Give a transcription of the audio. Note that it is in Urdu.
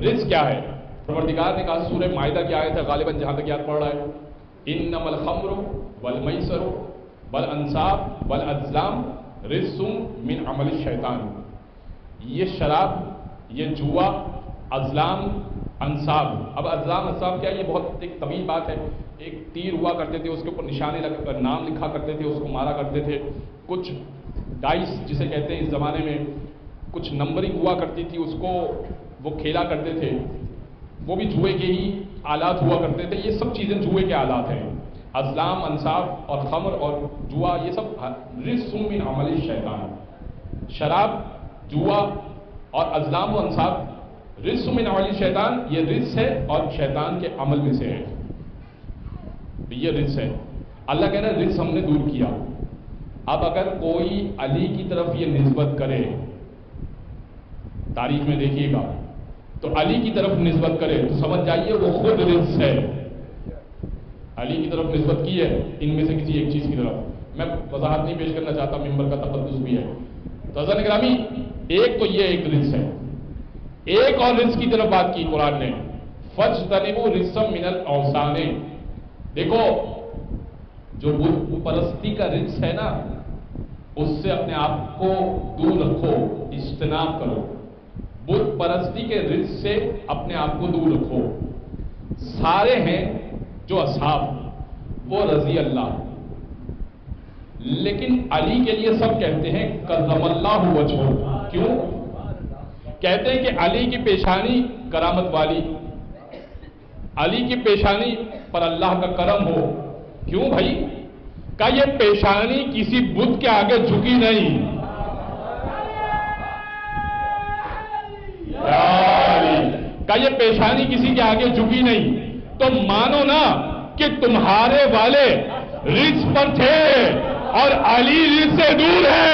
رزق کیا ہے؟ پروردگار نے کہا سورہ مائدہ کی آیت ہے غالباً جہاں تک یاد پڑ رہا ہے، انما الخمر والمیسر والانصاب والازلام رجس من عمل الشیطان. یہ شراب، یہ جوا، ازلام، انصاب. اب ازلام انصاب کیا ہے؟ یہ بہت ایک طویل بات ہے. ایک تیر ہوا کرتے تھے، اس کے اوپر نشانے نام لکھا کرتے تھے، اس کو مارا کرتے تھے. کچھ ڈائس جسے کہتے ہیں اس زمانے میں، کچھ نمبرنگ ہوا کرتی تھی، اس کو وہ کھیلا کرتے تھے. وہ بھی جوئے کے ہی آلات ہوا کرتے تھے. یہ سب چیزیں جوئے کے آلات ہیں. ازلام، انصاب اور خمر اور جوا، یہ سب رجس من عمل الشیطان. شراب، جوا اور ازلام و انصاب رجس من عمل الشیطان، یہ رجس ہے اور شیطان کے عمل میں سے ہے. یہ رجس ہے. اللہ کہہ رہا ہے رجس ہم نے دور کیا. اب اگر کوئی علی کی طرف یہ نسبت کرے، تاریخ میں دیکھیے گا، تو علی کی طرف نسبت کرے تو سمجھ جائیے وہ خود رجس ہے. علی کی طرف نسبت کی ہے ان میں سے کسی ایک چیز کی طرف. میں وضاحت نہیں پیش کرنا چاہتا، ممبر کا تقدس بھی ہے. تو حضرت گرامی، ایک تو یہ ایک رجس ہے. ایک اور رجس کی طرف بات کی قرآن نے، فَاجْتَنِبُوا رِجْسًا مِنَ الْأَوْثَانِ. دیکھو جو بت پرستی کا رجس ہے نا، اس سے اپنے آپ کو دور رکھو، اجتناب کرو. بت پرستی کے رجس سے اپنے آپ کو دور رکھو. سارے ہیں جو اصحاب وہ رضی اللہ، لیکن علی کے لیے سب کہتے ہیں کرم اللہ وجہہ. کیوں کہتے ہیں کہ علی کی پیشانی کرامت والی، علی کی پیشانی پر اللہ کا کرم ہو. کیوں بھائی؟ کہ یہ پیشانی کسی بت کے آگے جھکی نہیں. کہ یہ پیشانی کسی کے آگے جھکی نہیں. تو مانو نا کہ تمہارے والے رجس پر تھے اور علی رجس سے دور ہے.